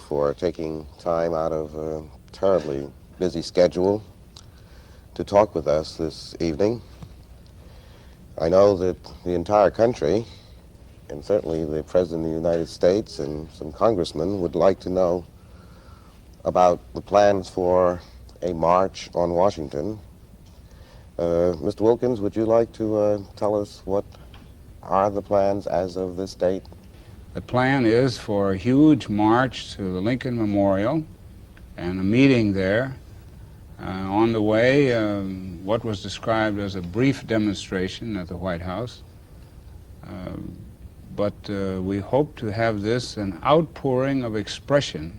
For taking time out of a terribly busy schedule to talk with us this evening. I know that the entire country, and certainly the President of the United States and some congressmen, would like to know about the plans for a march on Washington. Mr. Wilkins, would you like to tell us what are the plans as of this date? The plan is for a huge march to the Lincoln Memorial and a meeting there. On the way, what was described as a brief demonstration at the White House. But we hope to have this an outpouring of expression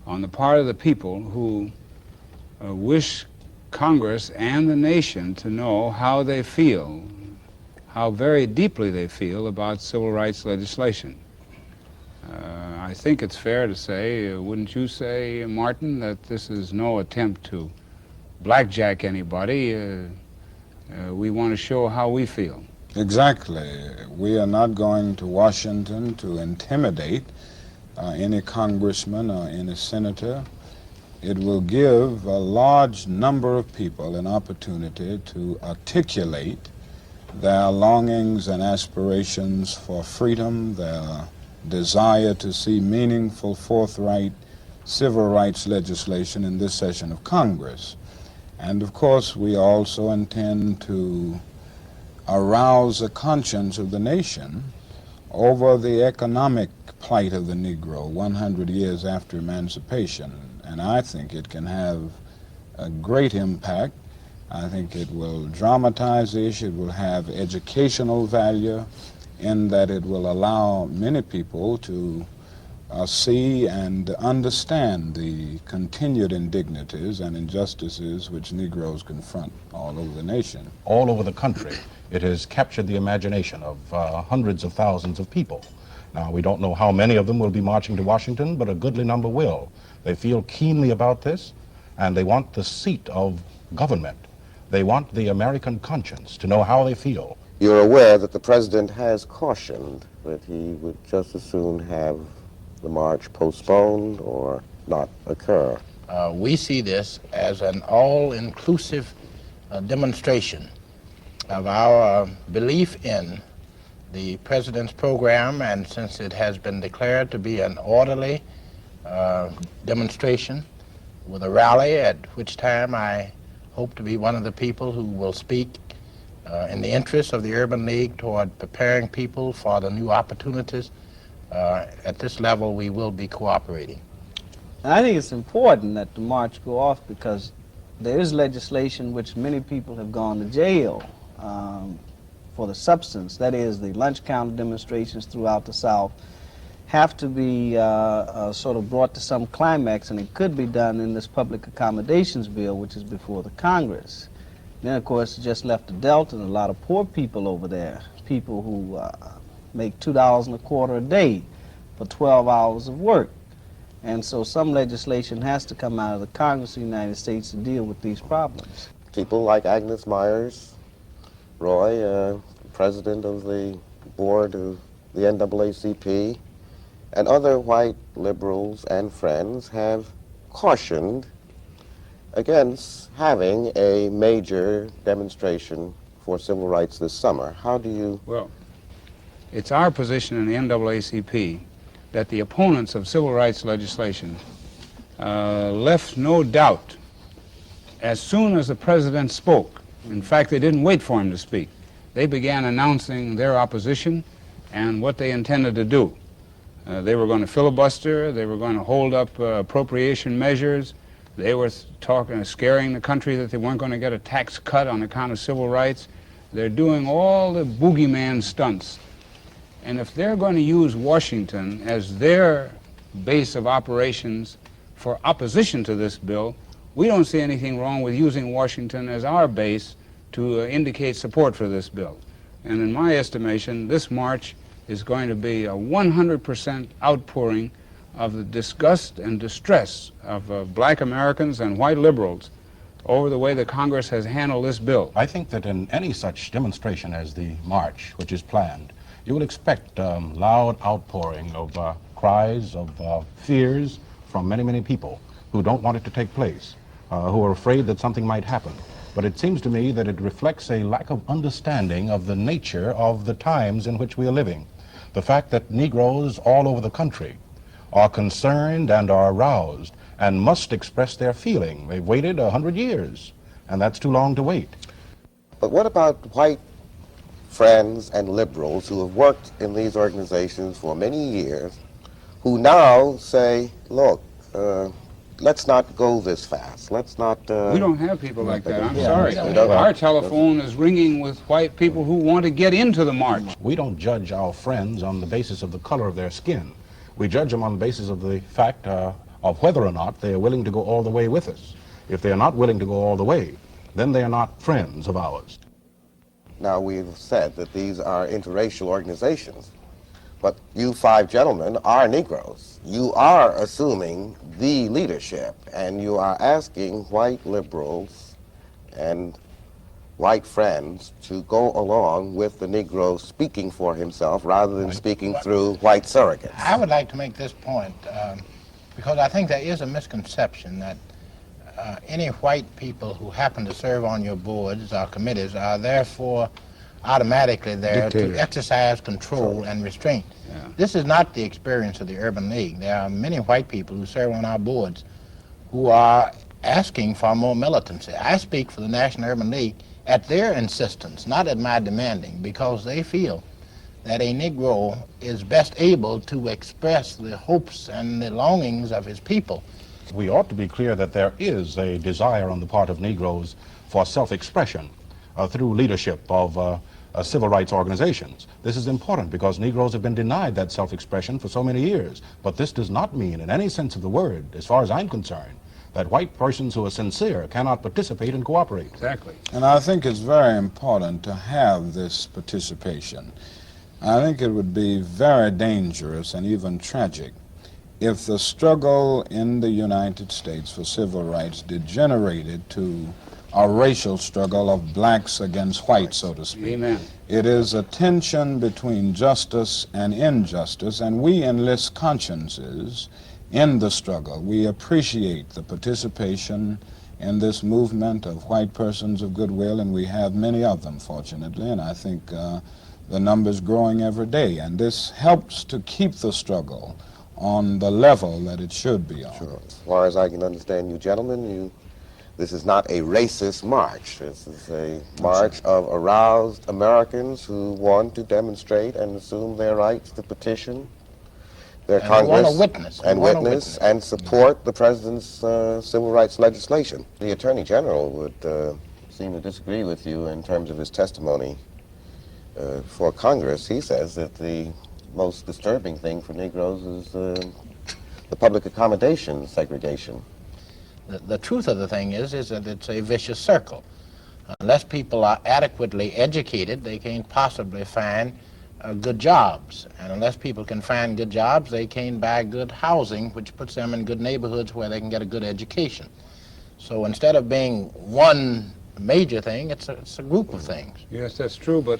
on the part of the people who wish Congress and the nation to know how they feel, how very deeply they feel about civil rights legislation. I think it's fair to say, wouldn't you say, Martin, that this is no attempt to blackjack anybody? We want to show how we feel. Exactly. We are not going to Washington to intimidate any congressman or any senator. It will give a large number of people an opportunity to articulate their longings and aspirations for freedom, their desire to see meaningful, forthright civil rights legislation in this session of Congress. And of course, we also intend to arouse the conscience of the nation over the economic plight of the Negro 100 years after emancipation. And I think it can have a great impact. I think it will dramatize the issue. It will have educational value in that it will allow many people to see and understand the continued indignities and injustices which Negroes confront all over the nation. All over the country, it has captured the imagination of hundreds of thousands of people. Now, we don't know how many of them will be marching to Washington, but a goodly number will. They feel keenly about this, and they want the seat of government. They want the American conscience to know how they feel. You're aware that the President has cautioned that he would just as soon have the march postponed or not occur. We see this as an all-inclusive demonstration of our belief in the President's program, and since it has been declared to be an orderly demonstration with a rally, at which time I hope to be one of the people who will speak in the interest of the Urban League toward preparing people for the new opportunities. At this level, we will be cooperating. And I think it's important that the march go off because there is legislation which many people have gone to jail for the substance. That is, the lunch counter demonstrations throughout the South have to be sort of brought to some climax, and it could be done in this public accommodations bill, which is before the Congress. Then, of course, it just left the Delta and a lot of poor people over there, people who make $2.25 a day for 12 hours of work. And so some legislation has to come out of the Congress of the United States to deal with these problems. People like Agnes Myers, Roy, president of the board of the NAACP, and other white liberals and friends have cautioned against having a major demonstration for civil rights this summer. How do you... Well, it's our position in the NAACP that the opponents of civil rights legislation left no doubt as soon as the President spoke. In fact, they didn't wait for him to speak. They began announcing their opposition and what they intended to do. They were going to filibuster, they were going to hold up appropriation measures, they were scaring the country that they weren't going to get a tax cut on account of civil rights. They're doing all the boogeyman stunts. And if they're going to use Washington as their base of operations for opposition to this bill, we don't see anything wrong with using Washington as our base to indicate support for this bill. And in my estimation, this march is going to be a 100% outpouring of the disgust and distress of black Americans and white liberals over the way the Congress has handled this bill. I think that in any such demonstration as the march, which is planned, you will expect loud outpouring of cries, of fears from many, many people who don't want it to take place, who are afraid that something might happen. But it seems to me that it reflects a lack of understanding of the nature of the times in which we are living. The fact that Negroes all over the country are concerned and are aroused and must express their feeling. They've waited 100 years, and that's too long to wait. But what about white friends and liberals who have worked in these organizations for many years, who now say, look, let's not go this fast. Let's not... we don't have people like that. I'm sorry. We don't. Our telephone is ringing with white people who want to get into the march. We don't judge our friends on the basis of the color of their skin. We judge them on the basis of the fact of whether or not they are willing to go all the way with us. If they are not willing to go all the way, then they are not friends of ours. Now, we've said that these are interracial organizations, but you five gentlemen are Negroes. You are assuming the leadership, and you are asking white liberals and white friends to go along with the Negro speaking for himself rather than speaking through white surrogates. I would like to make this point because I think there is a misconception that any white people who happen to serve on your boards or committees are therefore automatically there to exercise control and restraint. Yeah. This is not the experience of the Urban League. There are many white people who serve on our boards who are asking for more militancy. I speak for the National Urban League at their insistence, not at my demanding, because they feel that a Negro is best able to express the hopes and the longings of his people. We ought to be clear that there is a desire on the part of Negroes for self-expression through leadership of civil rights organizations. This is important because Negroes have been denied that self-expression for so many years. But this does not mean, in any sense of the word, as far as I'm concerned, that white persons who are sincere cannot participate and cooperate. Exactly. And I think it's very important to have this participation. I think it would be very dangerous and even tragic if the struggle in the United States for civil rights degenerated to a racial struggle of blacks against whites, so to speak. Amen. It is a tension between justice and injustice, and we enlist consciences in the struggle. We appreciate the participation in this movement of white persons of goodwill, and we have many of them, fortunately, and I think the number's growing every day, and this helps to keep the struggle on the level that it should be on. Sure. As far as I can understand you gentlemen, this is not a racist march. This is a march of aroused Americans who want to demonstrate and assume their rights to petition their And Congress want to witness. and want to witness and support the President's civil rights legislation. The Attorney General would seem to disagree with you in terms of his testimony for Congress. He says that the most disturbing thing for Negroes is the public accommodation segregation. The truth of the thing is that it's a vicious circle. Unless people are adequately educated, they can't possibly find good jobs. And unless people can find good jobs, they can't buy good housing, which puts them in good neighborhoods where they can get a good education. So instead of being one major thing, it's a group of things. Yes, that's true, but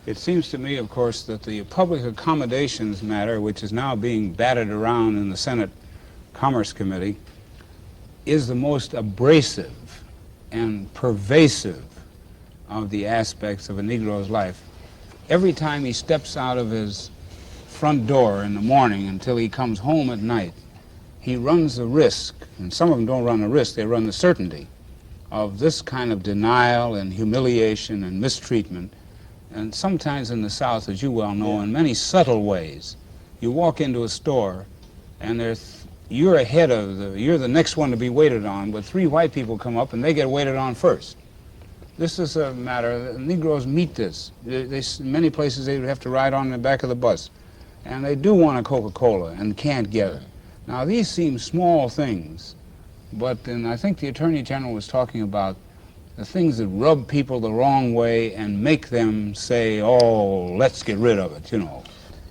it seems to me, of course, that the public accommodations matter, which is now being batted around in the Senate Commerce Committee, is the most abrasive and pervasive of the aspects of a Negro's life. Every time he steps out of his front door in the morning until he comes home at night, he runs the risk, and some of them don't run the risk, they run the certainty of this kind of denial and humiliation and mistreatment. And sometimes in the South, as you well know, in many subtle ways. You walk into a store and you're ahead of you're the next one to be waited on, but three white people come up and they get waited on first. This is a matter, Negroes meet this. In many places they would have to ride on the back of the bus. And they do want a Coca-Cola and can't get it. Now these seem small things, but then I think the Attorney General was talking about the things that rub people the wrong way and make them say, oh, let's get rid of it, you know.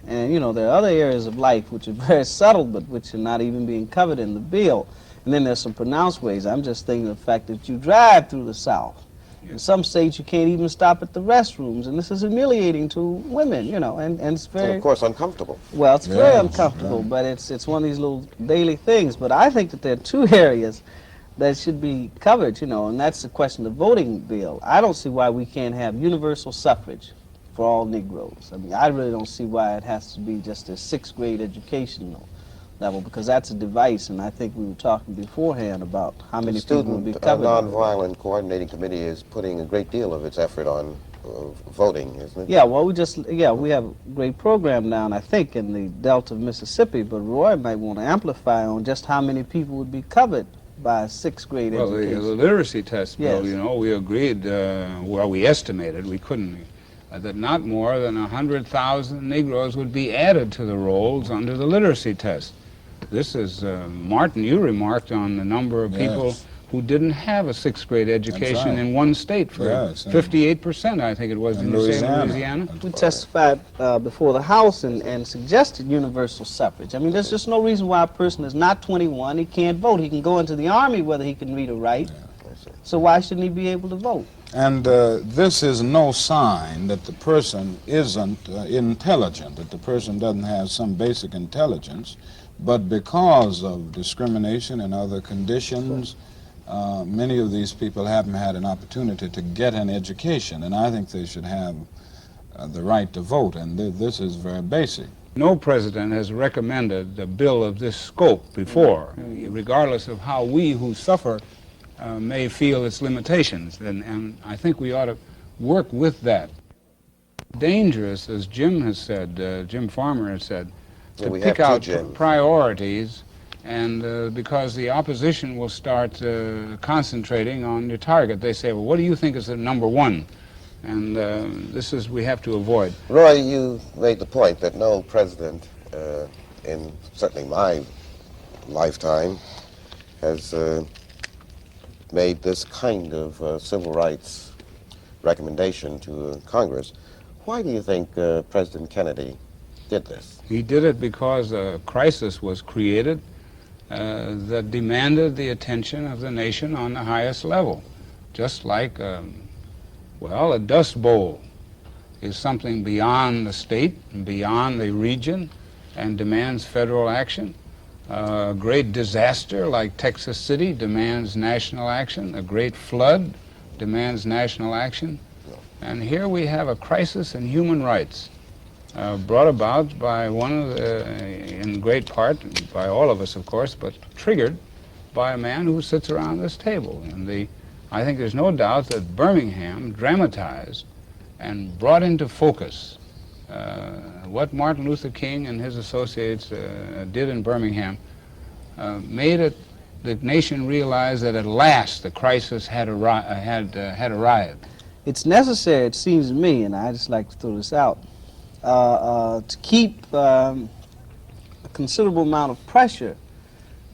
And, you know, there are other areas of life which are very subtle, but which are not even being covered in the bill. And then there's some pronounced ways. I'm just thinking of the fact that you drive through the South. In some states, you can't even stop at the restrooms, and this is humiliating to women, you know, and it's very... And of course, uncomfortable. Well, it's very uncomfortable, but it's one of these little daily things. But I think that there are two areas that should be covered, you know, and that's the question of the voting bill. I don't see why we can't have universal suffrage for all Negroes. I mean, I really don't see why it has to be just a 6th grade educational level, because that's a device, and I think we were talking beforehand about how many people would be covered. The Nonviolent Coordinating Committee is putting a great deal of its effort on voting, isn't it? Yeah, well, we have a great program down, I think, in the Delta of Mississippi, but Roy might want to amplify on just how many people would be covered by a 6th grade education. Well, the literacy test bill, Yes. you know, we agreed, well, we estimated, we couldn't, that not more than 100,000 Negroes would be added to the rolls under the literacy test. This is, Martin, you remarked on the number of people who didn't have a 6th grade education in one state, for 58%, I think it was, in Louisiana. We testified before the House and suggested universal suffrage. I mean, there's just no reason why a person is not 21, he can't vote. He can go into the Army whether he can read or write. So why shouldn't he be able to vote? And this is no sign that the person isn't intelligent, that the person doesn't have some basic intelligence, but because of discrimination and other conditions, many of these people haven't had an opportunity to get an education, and I think they should have the right to vote, and this is very basic. No president has recommended a bill of this scope before, regardless of how we who suffer may feel its limitations, and I think we ought to work with that. Dangerous, as Jim has said, Jim Farmer has said, to pick out priorities, and because the opposition will start concentrating on your target. They say, well, what do you think is the number one? And this is, we have to avoid. Roy, you made the point that no president in certainly my lifetime has made this kind of civil rights recommendation to Congress. Why do you think President Kennedy did this? He did it because a crisis was created that demanded the attention of the nation on the highest level. Just like, well, a dust bowl is something beyond the state and beyond the region and demands federal action. A great disaster like Texas City demands national action. A great flood demands national action. And here we have a crisis in human rights brought about by one of the, in great part, by all of us, of course, but triggered by a man who sits around this table. And I think there's no doubt that Birmingham dramatized and brought into focus what Martin Luther King and his associates did in Birmingham, made the nation realize that at last the crisis had arrived. It's necessary, it seems to me, and I just like to throw this out, to keep a considerable amount of pressure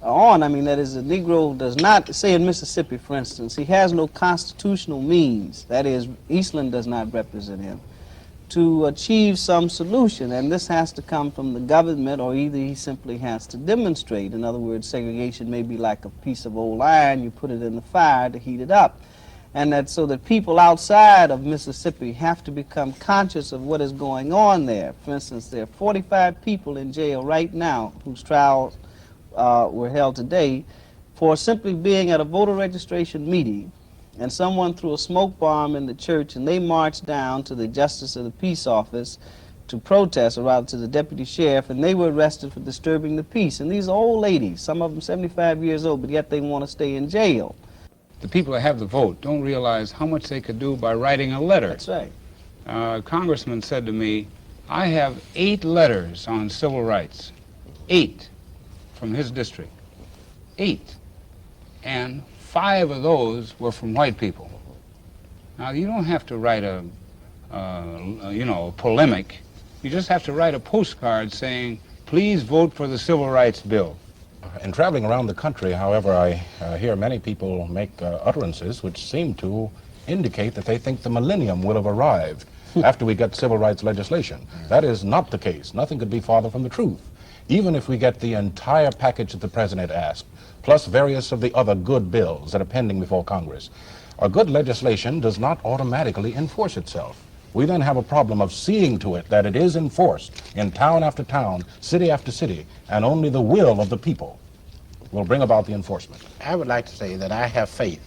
on. I mean, that is, a Negro does not, say in Mississippi, for instance, he has no constitutional means, that is, Eastland does not represent him, to achieve some solution, and this has to come from the government, or either he simply has to demonstrate. In other words, segregation may be like a piece of old iron, you put it in the fire to heat it up. And that so that people outside of Mississippi have to become conscious of what is going on there. For instance, there are 45 people in jail right now whose trials were held today for simply being at a voter registration meeting, and someone threw a smoke bomb in the church, and they marched down to the Justice of the Peace office to protest, or rather to the deputy sheriff, and they were arrested for disturbing the peace. And these are old ladies, some of them 75 years old, but yet they want to stay in jail. The people that have the vote don't realize how much they could do by writing a letter. That's right. A congressman said to me, I have 8 letters on civil rights. 8 from his district. 8. And 5 of those were from white people. Now, you don't have to write a polemic. You just have to write a postcard saying, please vote for the Civil Rights Bill. In traveling around the country, however, I hear many people make utterances which seem to indicate that they think the millennium will have arrived. after we get civil rights legislation. That is not the case. Nothing could be farther from the truth. Even if we get the entire package that the President asked, plus various of the other good bills that are pending before Congress, a good legislation does not automatically enforce itself. We then have a problem of seeing to it that it is enforced in town after town, city after city, and only the will of the people will bring about the enforcement. I would like to say that I have faith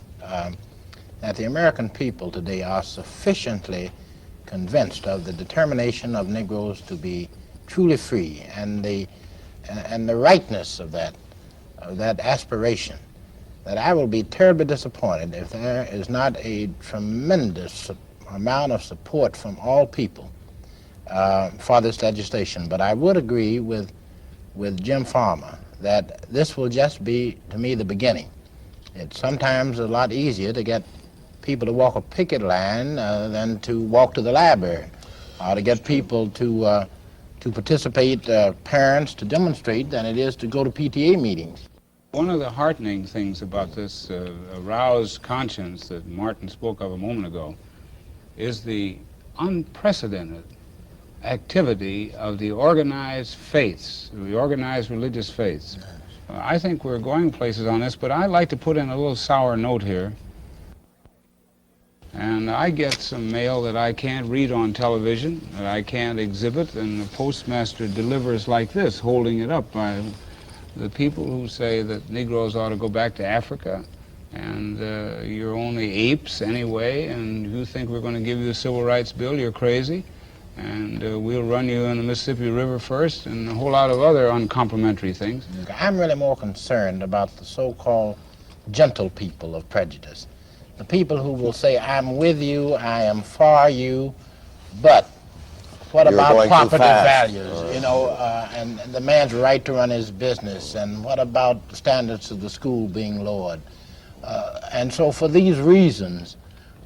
that the American people today are sufficiently convinced of the determination of Negroes to be truly free and the rightness of that aspiration, that I will be terribly disappointed if there is not a tremendous amount of support from all people for this legislation. But I would agree with Jim Farmer that this will just be, to me, the beginning. It's sometimes a lot easier to get people to walk a picket line than to walk to the library, or to get people to participate, parents to demonstrate, than it is to go to PTA meetings. One of the heartening things about this aroused conscience that Martin spoke of a moment ago is the unprecedented activity of the organized faiths, the organized religious faiths. I think we're going places on this, but I'd like to put in a little sour note here. And I get some mail that I can't read on television, that I can't exhibit, and the postmaster delivers like this, holding it up by the people who say that Negroes ought to go back to Africa, and you're only apes anyway, and you think we're going to give you the Civil Rights Bill, you're crazy, and we'll run you in the Mississippi River first, and a whole lot of other uncomplimentary things. I'm really more concerned about the so-called gentle people of prejudice. The people who will say, I'm with you, I am for you, but what You're about going too property fast. values, you know, and the man's right to run his business, and what about the standards of the school being lowered? And so for these reasons,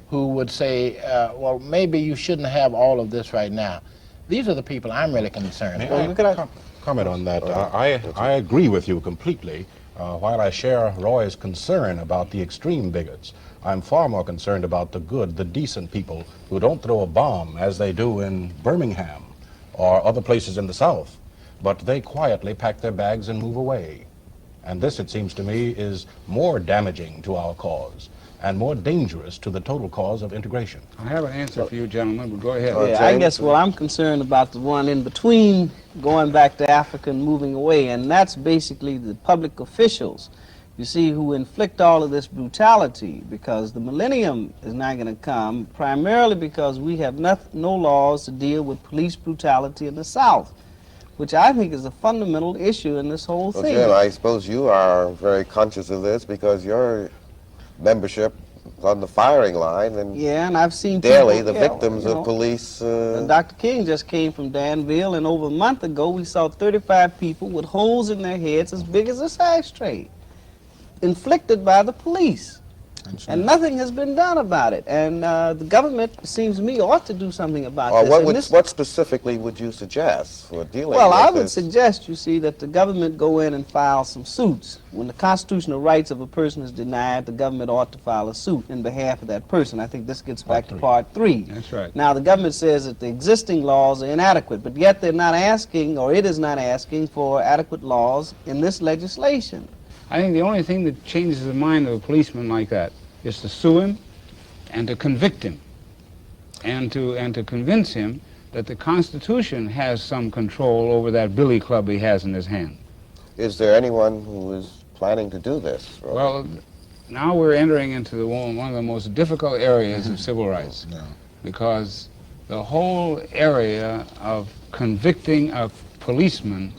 who would say, well, maybe you shouldn't have all of this right now. These are the people I'm really concerned May about. I comment on that? I agree with you completely. While I share Roy's concern about the extreme bigots, I'm far more concerned about the good, the decent people who don't throw a bomb as they do in Birmingham or other places in the South, but they quietly pack their bags and move away. And this, it seems to me, is more damaging to our cause and more dangerous to the total cause of integration. I have an answer for you, gentlemen, but go ahead. Yeah, I guess, well, I'm concerned about the one in between going back to Africa and moving away, and that's basically the public officials, you see, who inflict all of this brutality, because the millennium is not going to come primarily because we have no laws to deal with police brutality in the South, which I think is a fundamental issue in this whole thing. Jim, I suppose you are very conscious of this because your membership is on the firing line, and yeah, and I've seen daily people, the victims of police. Dr. King just came from Danville, and over a month ago we saw 35 people with holes in their heads as big as a size tray, inflicted by the police. And nothing has been done about it. And the government, it seems to me, ought to do something about this. What specifically would you suggest for dealing with this? Well, I would suggest, you see, that the government go in and file some suits. When the constitutional rights of a person is denied, the government ought to file a suit in behalf of that person. I think this gets back to Part 3. That's right. Now, the government says that the existing laws are inadequate, but yet they're not asking, or it is not asking, for adequate laws in this legislation. I think the only thing that changes the mind of a policeman like that is to sue him and to convict him and to convince him that the Constitution has some control over that billy club he has in his hand. Is there anyone who is planning to do this? Well, now we're entering into one of the most difficult areas of civil rights, because the whole area of convicting a policeman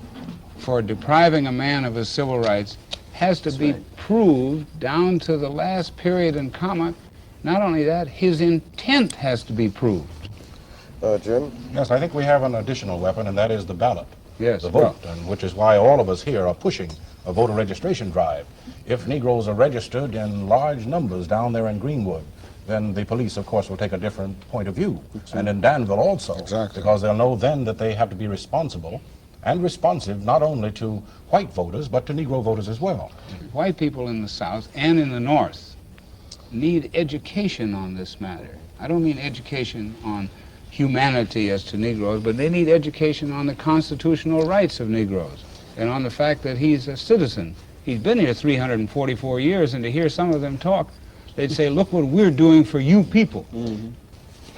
for depriving a man of his civil rights has to be proved down to the last period and comma. Not only that, his intent has to be proved. Jim? Yes, I think we have an additional weapon, and that is the ballot. Yes. The vote, and which is why all of us here are pushing a voter registration drive. If Negroes are registered in large numbers down there in Greenwood, then the police, of course, will take a different point of view. And in Danville also. Exactly. Because they'll know then that they have to be responsible and responsive not only to white voters, but to Negro voters as well. White people in the South and in the North need education on this matter. I don't mean education on humanity as to Negroes, but they need education on the constitutional rights of Negroes and on the fact that he's a citizen. He's been here 344 years, and to hear some of them talk, they'd say, look what we're doing for you people.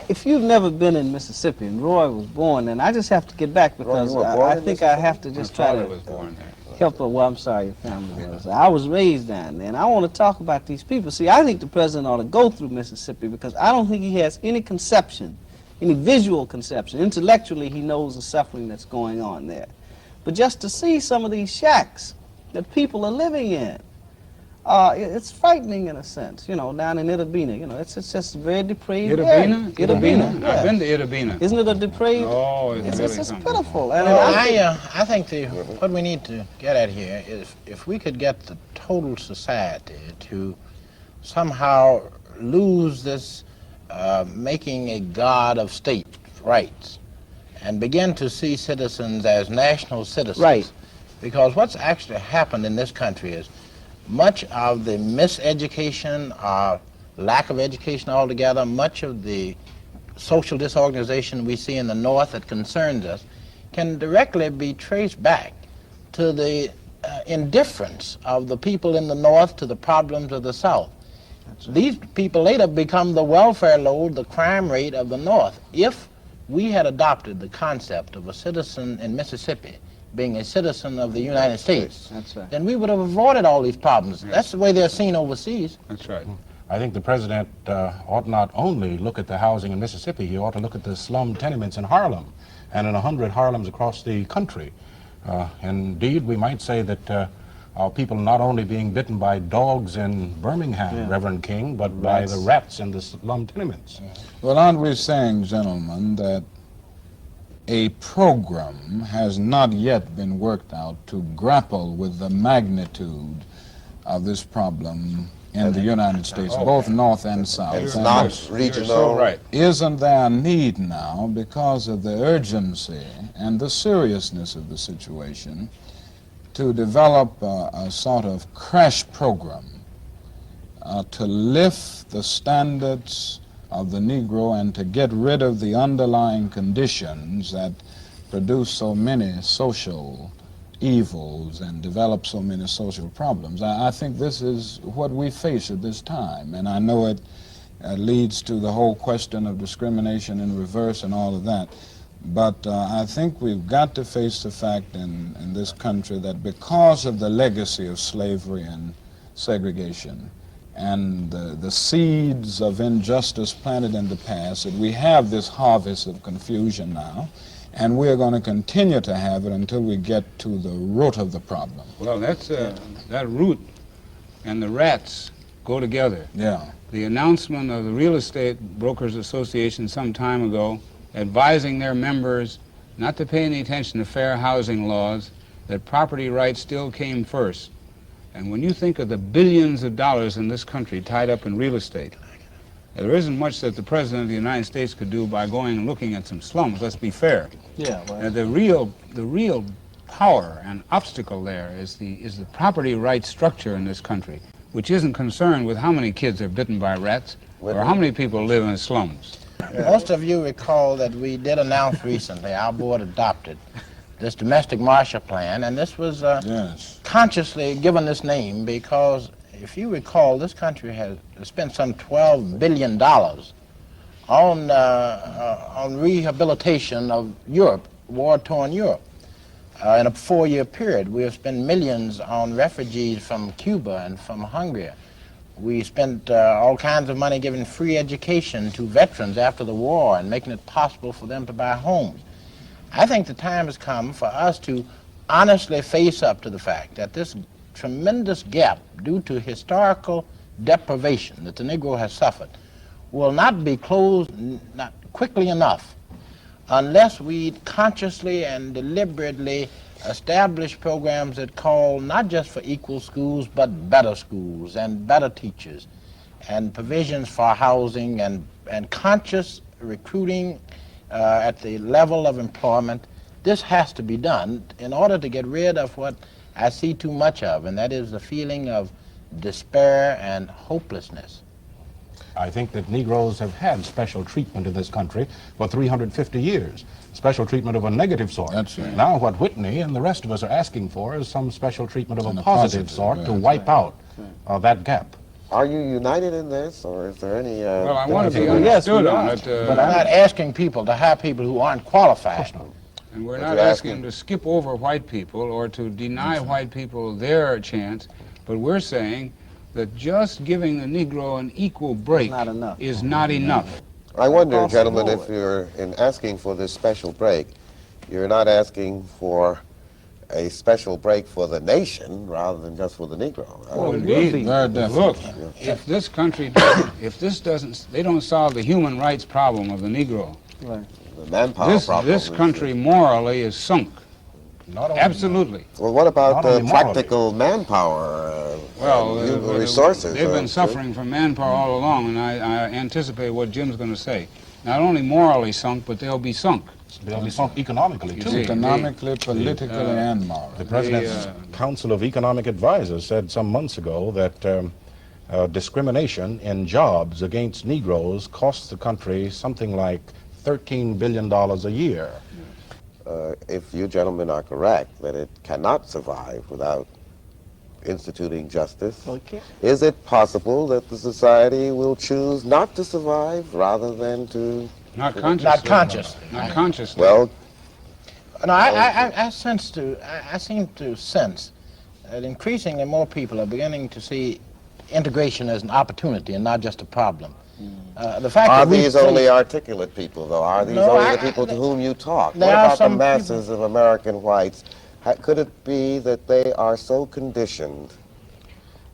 If you've never been in Mississippi, and Roy was born, and I just have to get back because you were born I in think I have to just My try father to was born there. help her. Well, I'm sorry, your family was. I was raised down there, and I want to talk about these people. See, I think the president ought to go through Mississippi because I don't think he has any conception, any visual conception. Intellectually, he knows the suffering that's going on there. But just to see some of these shacks that people are living in, it's frightening in a sense, you know, down in Itabena. You know, it's just a very depraved area. Itabena? Yeah. I've been to Itabena. Isn't it a depraved? Oh, It's really just something. pitiful. And Well, I I think what we need to get at here is if we could get the total society to somehow lose this making a god of state rights and begin to see citizens as national citizens. Right. Because what's actually happened in this country is much of the miseducation or lack of education altogether, much of the social disorganization we see in the North that concerns us can directly be traced back to the indifference of the people in the North to the problems of the South. These people later become the welfare load, the crime rate of the North. If we had adopted the concept of a citizen in Mississippi being a citizen of the United States, That's right. then we would have avoided all these problems. That's the way they're seen overseas. That's right. I think the president ought not only look at the housing in Mississippi, he ought to look at the slum tenements in Harlem and in 100 Harlems across the country. Indeed, we might say that our people are not only being bitten by dogs in Birmingham, Reverend King, but by the rats in the slum tenements. Well, aren't we saying, gentlemen, that a program has not yet been worked out to grapple with the magnitude of this problem in the United States, both North and South? It's And not regional. You're so right. isn't there a need now, because of the urgency and the seriousness of the situation, to develop a sort of crash program to lift the standards of the Negro and to get rid of the underlying conditions that produce so many social evils and develop so many social problems? I think this is what we face at this time, and I know it leads to the whole question of discrimination in reverse and all of that. But I think we've got to face the fact in this country that because of the legacy of slavery and segregation and the seeds of injustice planted in the past, that we have this harvest of confusion now, and we're going to continue to have it until we get to the root of the problem. Well, that's that root and the rats go together. Yeah. The announcement of the Real Estate Brokers Association some time ago advising their members not to pay any attention to fair housing laws, that property rights still came first. And when you think of the billions of dollars in this country tied up in real estate, there isn't much that the President of the United States could do by going and looking at some slums. Let's be fair. Yeah, well, The real power and obstacle there is the property rights structure in this country, which isn't concerned with how many kids are bitten by rats or how many people live in slums. Most of you recall that we did announce recently, our board adopted this domestic Marshall Plan, and this was Yes. consciously given this name because, if you recall, this country has spent some $12 billion on rehabilitation of Europe, war-torn Europe. In a 4-year period, we have spent millions on refugees from Cuba and from Hungary. We spent all kinds of money giving free education to veterans after the war and making it possible for them to buy homes. I think the time has come for us to honestly face up to the fact that this tremendous gap due to historical deprivation that the Negro has suffered will not be closed not quickly enough unless we consciously and deliberately establish programs that call not just for equal schools, but better schools and better teachers and provisions for housing and conscious recruiting at the level of employment. This has to be done in order to get rid of what I see too much of, and that is the feeling of despair and hopelessness. I think that Negroes have had special treatment in this country for 350 years. Special treatment of a negative sort. That's right. Now what Whitney and the rest of us are asking for is some special treatment of And a a positive positive, sort yeah. to wipe out that gap. Are you united in this, or is there any... Well, I want to be Well, yes, understood we on are. it. But I'm not asking people to hire people who aren't qualified. And we're But not you're asking asking- them to skip over white people or to deny white people their chance, but we're saying that just giving the Negro an equal break not enough. is not enough. I wonder, Across the gentlemen, if board. you're in asking for this special break, you're not asking for a special break for the nation rather than just for the Negro. Oh, it indeed. will be. Very Look, definitely. if this country doesn't, if this doesn't, they don't solve the human rights problem of the Negro, Right. The manpower problem. this is- country morally is sunk. Not only Absolutely. Well, what about Not only morally. practical manpower, Well, resources? they've been suffering from manpower all along, and I anticipate what Jim's going to say. Not only morally sunk, but they'll be sunk. they'll be sunk economically You too. see. Economically, politically, and morally. The President's Council of Economic Advisors said some months ago that discrimination in jobs against Negroes costs the country something like $13 billion a year. If you gentlemen are correct that it cannot survive without instituting justice, Well, it can't. is it possible that the society will choose not to survive rather than to... Not consciously. Not conscious. Not consciously. Well, No, I seem to sense that increasingly more people are beginning to see integration as an opportunity and not just a problem. The fact are that we these place- only articulate people, though? Are these No, only I- the people to whom you talk? there What are about the some masses of American whites? Could it be that they are so conditioned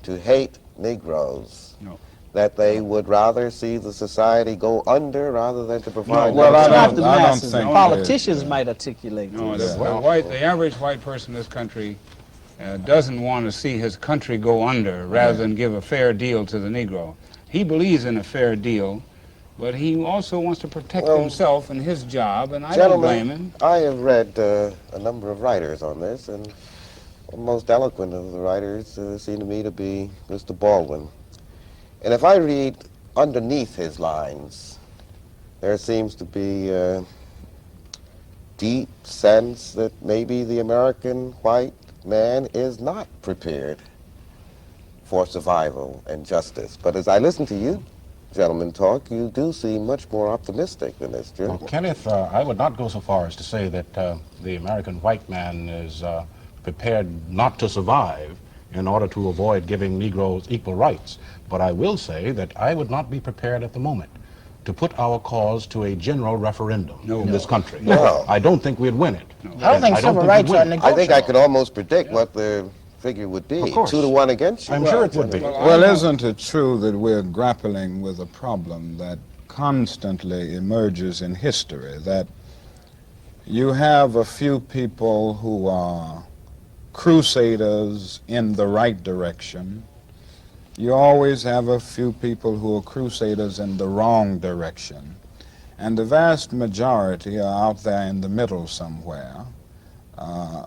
to hate Negroes No. that they would rather see the society go under rather than to provide... well, It's I not don't- the I don't masses. think The it politicians is. might articulate No, this. the average white person in this country doesn't want to see his country go under rather than give a fair deal to the Negro. He believes in a fair deal, but he also wants to protect Well, himself and his job, and I don't blame him. I have read a number of writers on this, and the most eloquent of the writers seem to me to be Mr. Baldwin. And if I read underneath his lines, there seems to be a deep sense that maybe the American white man is not prepared for survival and justice. But as I listen to you gentlemen talk, you do seem much more optimistic than this, Jim. Well, Kenneth, I would not go so far as to say that the American white man is prepared not to survive in order to avoid giving Negroes equal rights. But I will say that I would not be prepared at the moment to put our cause to a general referendum in this country. No. I don't think we'd win it. I don't think civil rights we'd are win it. negotiable. I think I could almost predict what the figure would be. Of course. 2-1 against you. I'm sure it would be. Well, isn't it true that we're grappling with a problem that constantly emerges in history, that you have a few people who are crusaders in the right direction. You always have a few people who are crusaders in the wrong direction. And the vast majority are out there in the middle somewhere,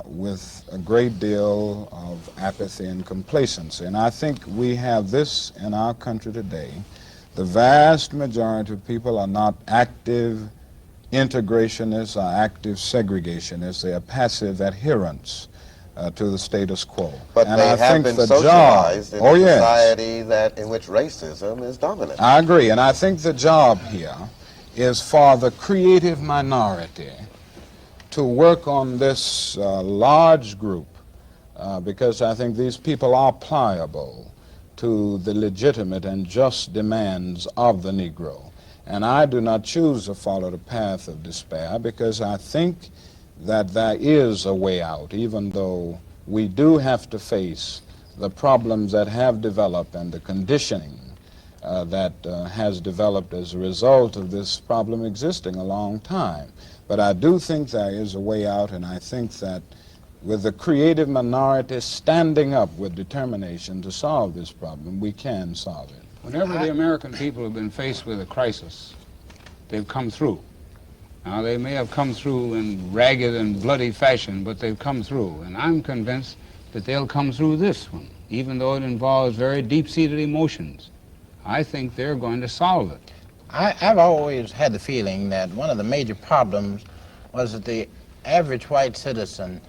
with a great deal of apathy and complacency. And I think we have this in our country today. The vast majority of people are not active integrationists or active segregationists. They are passive adherents to the status quo. But and they I have think been the socialized job, in oh a yes, society that in which racism is dominant. I agree, and I think the job here is for the creative minority to work on this large group, because I think these people are pliable to the legitimate and just demands of the Negro. And I do not choose to follow the path of despair, because I think that there is a way out, even though we do have to face the problems that have developed and the conditioning that has developed as a result of this problem existing a long time. But I do think there is a way out, and I think that with the creative minority standing up with determination to solve this problem, we can solve it. Whenever the American people have been faced with a crisis, they've come through. Now, they may have come through in ragged and bloody fashion, but they've come through. And I'm convinced that they'll come through this one, even though it involves very deep-seated emotions. I think they're going to solve it. I've always had the feeling that one of the major problems was that the average white citizen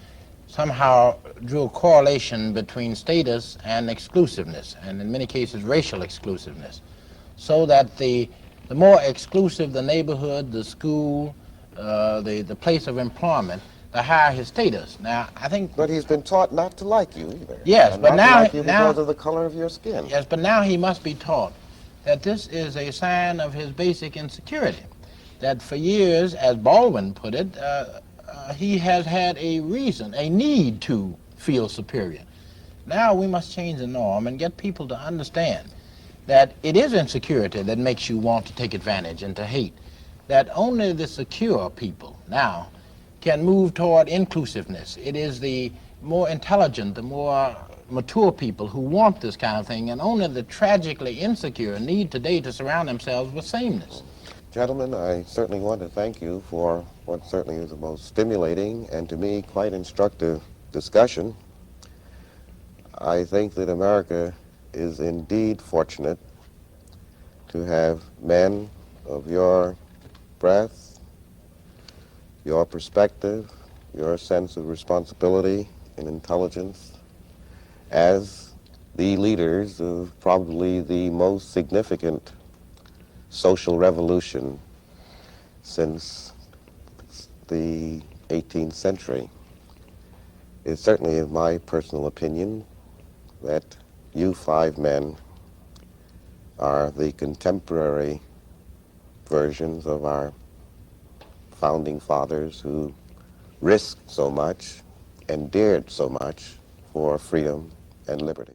somehow drew a correlation between status and exclusiveness, and in many cases racial exclusiveness, so that the more exclusive the neighborhood, the school, the place of employment, the higher his status. Now, I think... But he's been taught not to like you either. Yes, and but not now... to like you because of the color of your skin. Yes, but now he must be taught that this is a sign of his basic insecurity, that for years, as Baldwin put it, he has had a reason, a need to feel superior. Now we must change the norm and get people to understand that it is insecurity that makes you want to take advantage and to hate, that only the secure people now can move toward inclusiveness. It is the more intelligent, the more mature people who want this kind of thing, and only the tragically insecure need today to surround themselves with sameness. Gentlemen, I certainly want to thank you for what certainly is the most stimulating and to me quite instructive discussion. I think that America is indeed fortunate to have men of your breadth, your perspective, your sense of responsibility and intelligence as the leaders of probably the most significant social revolution since the 18th century. It's certainly in my personal opinion that you 5 men are the contemporary versions of our founding fathers who risked so much and dared so much for freedom and liberty.